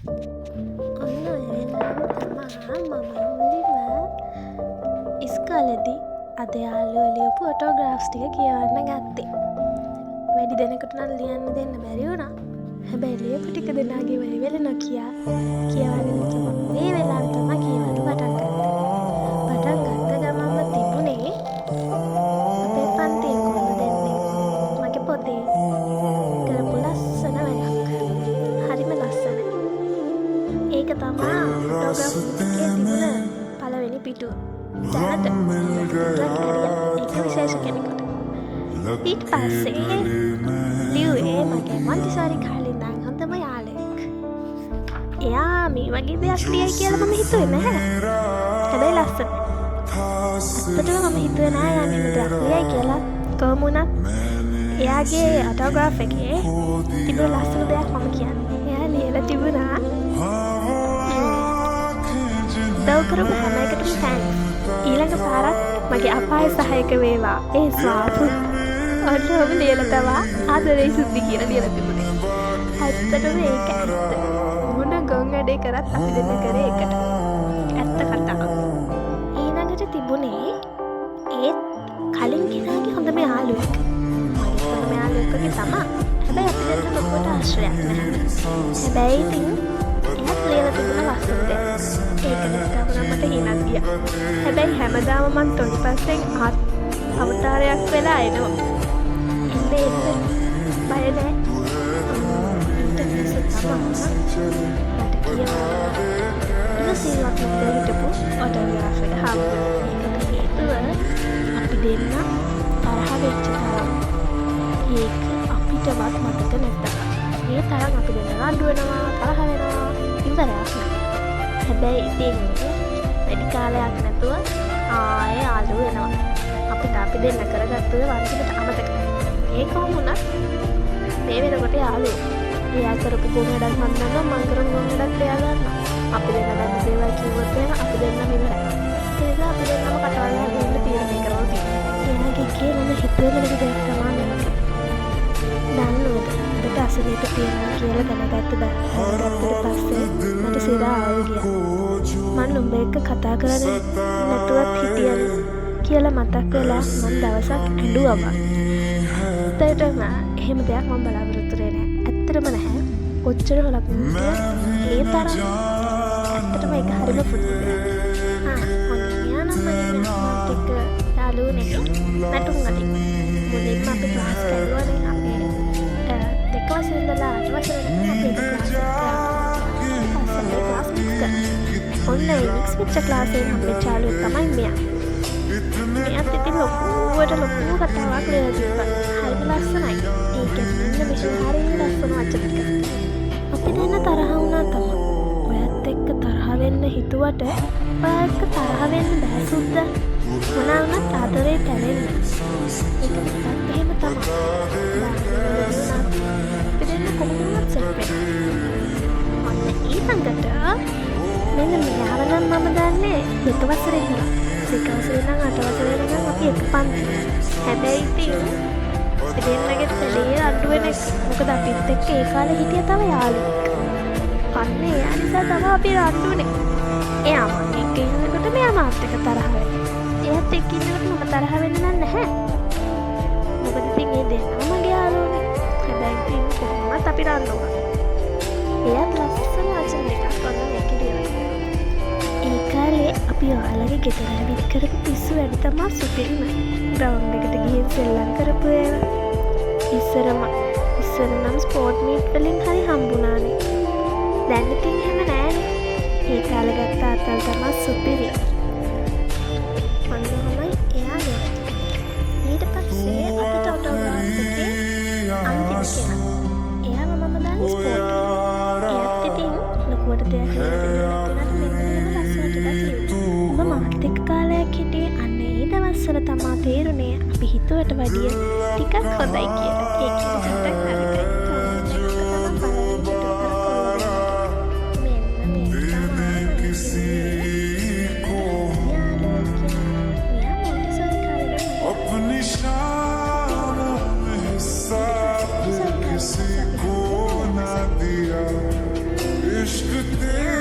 ඔන්න ඔය වෙලාවේ තමා මම මුලින්ම ඉස්කෝලේදී අද යාළුවෝ ලියපු ඔටෝග්‍රාෆ්ස් ටික කියවන්න ගත්තේ. වැඩි දෙනෙකුට නම් ලියන්න දෙන්න බැරි වුණා. හැබැයි ලියපු ටික දෙනාගේ වෙල නොකියා කියවන්න කිව්වා. මේ වෙලාවේ තමයි කියවන්න පටන් ගත්තේ. පටන් ගත්ත ගමන්ම තිබුණේ අපේ පන්තියේ කොල්ල දෙන්නේ මගේ පොතේ කරපු ලස්සන වැඩක්. හරිම ලස්සනයි. ඒක තමයි ඔටෝග්‍රාෆ් එකේ තිබුණ පළවෙනි පිටුව. දැනට ඒක විශේෂ කෙනෙකුට. ඊට පස්සේ ලියුවේ මගේ මොන්ටිසෝරි කාලේ ඉඳන් හොඳම යාළුවෙක්. එයා මේ වගේ දෙයක් ලියයි කියලා මම හිතුවේ නැහැ. හැබැයි ලස්සන. ඇත්තටම මම හිතුවේ නෑ එයා මෙහෙම දෙයක් ලියයි කියලා. කොහොම වුණත් එයාගේ ඔටෝග්‍රාෆ් එකේ තිබුණ ලස්සන දෙයක් මම කියන්නේ. එයා ලියලා තිබුණා දව් කරපු හැම එකටම තෑන්ක්ස්. ඊළඟ පාරත් මගේ අපාය සහයක වේවා. ඒ ස්වාපු ඔටෝම ලියලා තවා ආදරේ සුද්ධි කියලා ලියලා තිබුණේ. ඇත්තටම ඒක ඇත්ත. මොන ගොන් වැඩේ කරත් අපි දෙන්න කරේ එකට. ඇත්ත කතාව. ඊළඟට තිබුණේ ඒත් කලින් කෙනාගේ හොඳම යාළුවෙක්. මගේ හොඳම යාළුවෙක්ගේ තමා. හැබැයි අපි දෙන්න ලොකුවට ආශ්‍රයයක් නැහැ. හැබැයි ඉතින් එයාත් ලියලා තිබුණ ලස්සන දෙයක්. ඒක දැක්කම මට හිනක් ගියා. හැබැයි හැමදාම මං තොන් පස්සෙන් අවතාරයක් වෙලා එනවා. එන්නේ බය නැහැ. ඊට පස්සේ තමයි ඉවසිල්ලක් නැතුව හිටපු ඔටෝග්‍රාෆ් එක හම්බුනේ. ඒකට හේතුව අපි දෙන්න තරහ වෙච්ච තරම්. ඒක අපිටවත් මතක නැත්තා. මේ තරම් අපි දෙන්න රණ්ඩු වෙනවා, තරහ වෙනවා, ඉවරයක් නෑ. හැබැයි ඉතින් වැඩි කාලයක් නැතුව ආයේ ආලු වෙනවා. අපිට අපි දෙන්න කරගත්තු වන්තිමට අමතක. ඒ කොහොම වුණත් මේ වෙනකොට යාළුවෝ. එයා කරපු ගොන් වැඩක් මම දන්නවා, මම කරපු ගොන් වැඩක් එයා දන්නවා. අපි දෙන්න ගන්න දේවල් කිව්වොත් එහෙම අපි දෙන්නම ඉවරයි. ඒක අපි දෙන්නම කටවල් ගන්න තීරණය කරලා තියෙනවා. එයාගේ කියනම හිතුවේම දෙයක් තමයි මේක. දන්නවද? මට අසනීප තියෙනවා කියලා දැනගත්ත පස්සේ මට සිරා ආව ගියා. මම උඹ එක්ක කතා කරන්නේ නැතුවත් හිටියද කියලා මතක් වෙලා මම දවසක් ඇඬුවා. ඇත්තටම එහෙම දෙයක් මම බලාපොරොත්තු වෙන්නේ නැහැ. ඇත්තටම නැහැ. කොච්චර හොලක් ඒ තරම් ඇත්තටම ඒක හරිම පුදුම දෙයක්. ඔන්න මම එක්ක යාළුවනේ නැටුම් අඩි. මුලින්ම අපි ක්ලාස් කරුවානේ අපේ දෙක වසරේ ඉඳලා අට වසරේ අපි ක්ලාස් කරා. ඔන්න ඒ මික්ස් වෙච්ච ක්ලාස් එකේ හම්බෙච්ච යාළුවෙක් තමයි මෙයා. මෙයාත් ඉතින් ලොකුවට ලොකු කතාවක් ලියලා තිබ්බා. හරිම ලස්සනයි. ඒකෙන් ඉන්න විශේෂ හරිම ලස්සන වචන ටිකක්. අපි දෙන්න තරහ වුණා තමයි. ඔයත් එක්ක තරහ වෙන්න හිතුවට ඔයා එක්ක තරහ වෙන්න බෑ සුද්ද. මොනවා වුණත් ආදරේ තැවෙන්න. ඒක පිටත් එහෙම තමයි. අපි දෙන්න කොහොමවත් සෙට් වෙනවා. ඔන්න ඊළඟට මෙන්න මෙයාව නම් මම දන්නේ දෙක වසරේ ඉඳලා. දෙක වසරේ නම් අට වසරේ නම් අපි එක පන්ති. හැබැයි ඉතින් අපි දෙන්නගේ තැලේ අඩු වෙන එක. මොකද අපිත් එක්ක ඒ කාලේ හිටිය තව යාළුවෙක්. අන්න එයා නිසා තමයි අපි රණ්ඩුනේ. එයා මම එක්ක ඉන්නකොට මෙයා මාත් එක්ක තරහ වෙනවා. එයාත් එක්ක ඉන්නකොට මම තරහ වෙන්නේ නැහැ. මොකද ඉතින් ඒ දෙන්නම මගේ යාළුවනේ. හැබැයි ඉතින් කොහොමවත් අපි රණ්ඩුවා. එයාත් ලස්සන වචන දෙකක් වගේ මේක ලියලා. ඒ කාලේ අපි ඔයාලගේ ගෙදර ඇවිත් කරපු පිස්සු වැඩ තමයි සුපිරිම. ග්‍රවුන්ඩ් එකට ගිහින් සෙල්ලම් කරපු ඒවා. ඉස්සර නම් ස්පෝර්ට් මීට් වලින් හරි හම්බුණානේ. දැන් ඉතින් එහෙම නෑනේ. ඒ කාලේ ගත්ත අතල් තමයි සුපිරි. මන්නමයි එයාගේ. ඊට පස්සේ අපිට ඔටෝග්‍රාෆ් එකේ අන්තිම කෙනා. එයාම මම දාන ස්පෝර්ට්. එයාත් ඉතින් ලොකුවට දෙයක් මාත් එක්ක කාලයක් හිටියේ. අන්න ඒ දවස්වල තමා තේරුනේ අපි හිතුවට වැඩිය ටිකක් හොඳයි කියලා. ඒ කියන්නේ නරකයි. इश्क तेरा